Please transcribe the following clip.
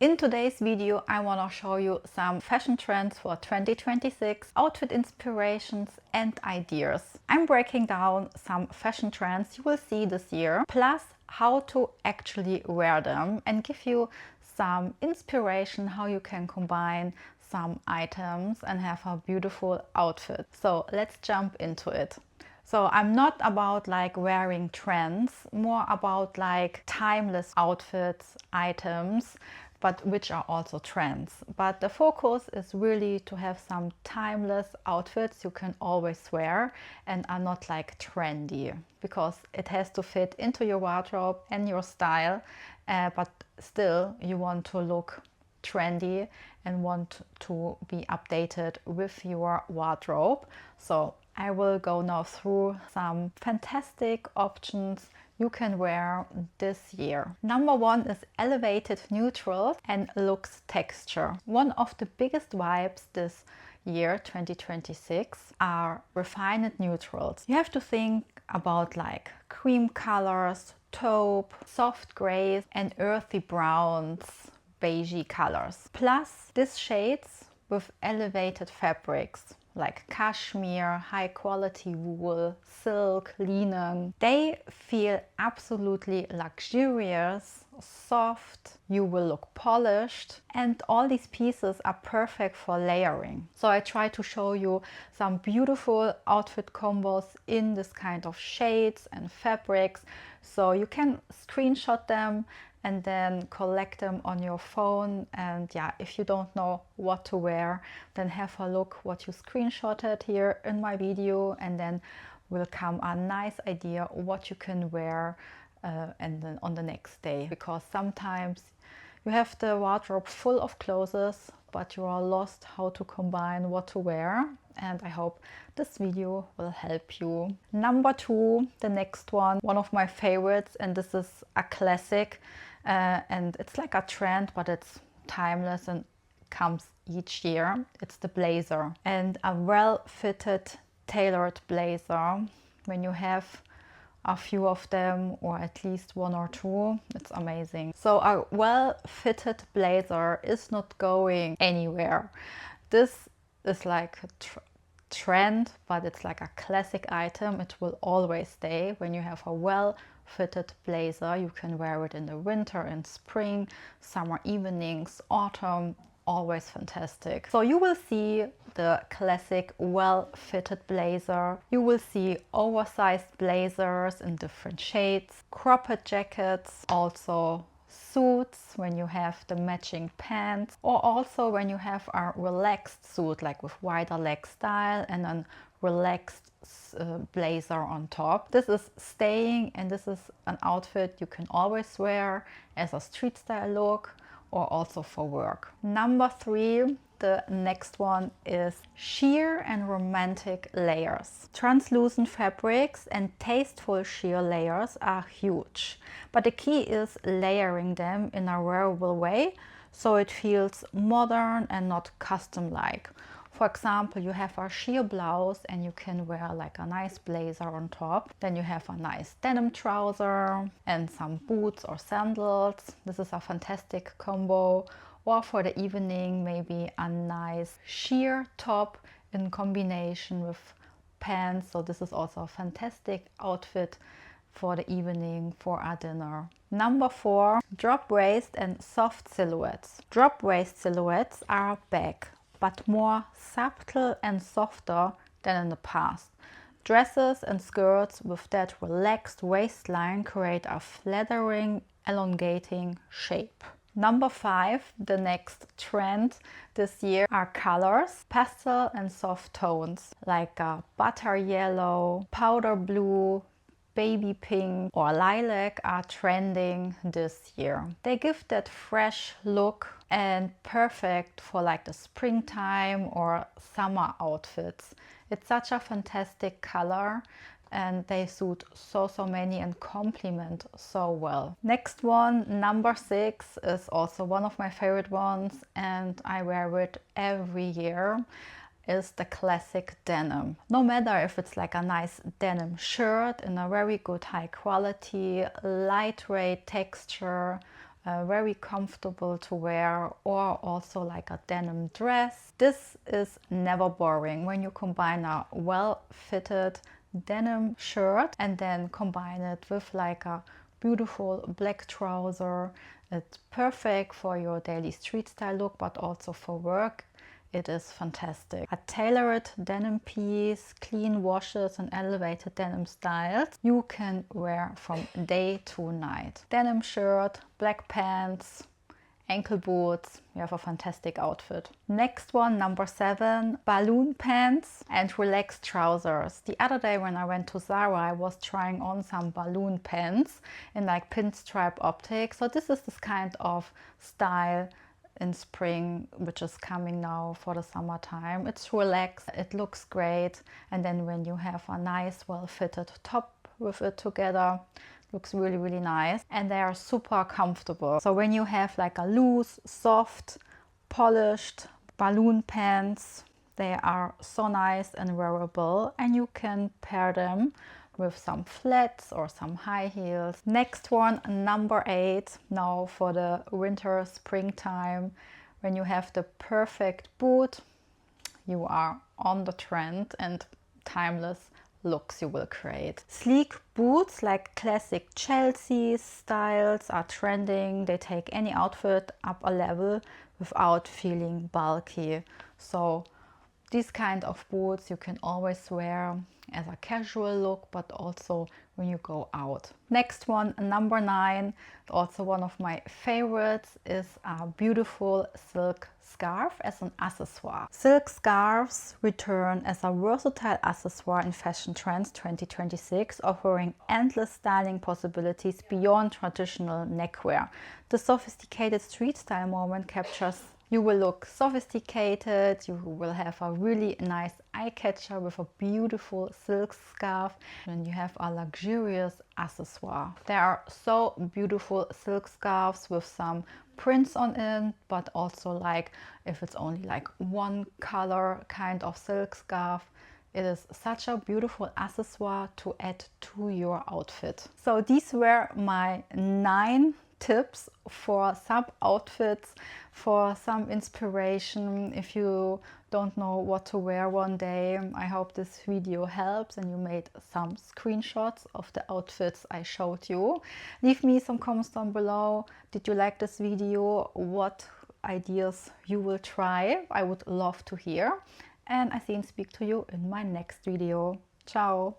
In today's video, I want to show you some fashion trends for 2026, outfit inspirations and ideas. I'm breaking down some fashion trends you will see this year, plus how to actually wear them and give you some inspiration how you can combine some items and have a beautiful outfit. So let's jump into it. So I'm not about like wearing trends, more about like timeless outfits, items, but which are also trends. But the focus is really to have some timeless outfits you can always wear and are not like trendy, because it has to fit into your wardrobe and your style, but still you want to look trendy and want to be updated with your wardrobe. So I will go now through some fantastic options you can wear this year. Number one is elevated neutrals and luxe texture. One of the biggest vibes this year 2026 are refined neutrals. You have to think about like cream colors, taupe, soft grays and earthy browns, beigey colors. Plus these shades with elevated fabrics like cashmere, high quality wool, silk, linen. They feel absolutely luxurious, soft, you will look polished, and all these pieces are perfect for layering. So I try to show you some beautiful outfit combos in this kind of shades and fabrics, so you can screenshot them and then collect them on your phone. And yeah, if you don't know what to wear, then have a look what you screenshotted here in my video, and then will come a nice idea what you can wear and then on the next day, because sometimes you have the wardrobe full of clothes but you are lost how to combine what to wear, and I hope this video will help you. Number two, the next one of my favorites, and this is a classic, and it's like a trend but it's timeless and comes each year. It's the blazer, and a well-fitted tailored blazer. When you have a few of them, or at least one or two, it's amazing. So a well-fitted blazer is not going anywhere. This is like a trend, but it's like a classic item. It will always stay. When you have a well-fitted blazer, you can wear it in the winter and spring, summer evenings, autumn, always fantastic. So you will see the classic well-fitted blazer. You will see oversized blazers in different shades, cropped jackets, also suits when you have the matching pants, or also when you have a relaxed suit like with wider leg style and a relaxed blazer on top. This is staying, and this is an outfit you can always wear as a street style look or also for work. Number three, the next one is sheer and romantic layers. Translucent fabrics and tasteful sheer layers are huge, but the key is layering them in a wearable way so it feels modern and not custom-like. For example, you have a sheer blouse and you can wear like a nice blazer on top. Then you have a nice denim trouser and some boots or sandals. This is a fantastic combo. Or for the evening, maybe a nice sheer top in combination with pants. So this is also a fantastic outfit for the evening, for our dinner. Number four, drop waist and soft silhouettes. Drop waist silhouettes are back, but more subtle and softer than in the past. Dresses and skirts with that relaxed waistline create a flattering, elongating shape. Number five, the next trend this year are colors, pastel and soft tones like butter yellow, powder blue, baby pink or lilac are trending this year. They give that fresh look and perfect for like the springtime or summer outfits. It's such a fantastic color and they suit so many and complement so well. Next one, number six, is also one of my favorite ones and I wear it every year, is the classic denim. No matter if it's like a nice denim shirt in a very good high quality, lightweight texture, very comfortable to wear, or also like a denim dress. This is never boring when you combine a well-fitted denim shirt and then combine it with like a beautiful black trouser. It's perfect for your daily street style look, but also for work. It is fantastic. A tailored denim piece, clean washes and elevated denim styles you can wear from day to night. Denim shirt, black pants, ankle boots, you have a fantastic outfit. Next one, number 7, balloon pants and relaxed trousers. The other day when I went to Zara, I was trying on some balloon pants in like pinstripe optic. So this is this kind of style in spring, which is coming now for the summertime. It's relaxed, it looks great, and then when you have a nice well-fitted top with it together, looks really, really nice, and they are super comfortable. So when you have like a loose, soft, polished balloon pants, they are so nice and wearable, and you can pair them with some flats or some high heels. Next one, number 8, now for the winter, springtime, when you have the perfect boot, you are on the trend and timeless looks you will create. Sleek boots like classic Chelsea styles are trending. They take any outfit up a level without feeling bulky. So these kind of boots you can always wear as a casual look, but also when you go out. Next one, number 9, also one of my favorites, is a beautiful silk scarf as an accessoire. Silk scarves return as a versatile accessoire in fashion trends 2026, offering endless styling possibilities beyond traditional neckwear. The sophisticated street style moment captures. You will look sophisticated, you will have a really nice eye catcher with a beautiful silk scarf, and you have a luxurious accessoire. There are so beautiful silk scarves with some prints on it, but also like if it's only like one color kind of silk scarf. It is such a beautiful accessoire to add to your outfit. So these were my 9 tips for some outfits, for some inspiration if you don't know what to wear one day. I hope this video helps and you made some screenshots of the outfits I showed you. Leave me some comments down below. Did you like this video? What ideas you will try? I would love to hear. And I see and speak to you in my next video. Ciao!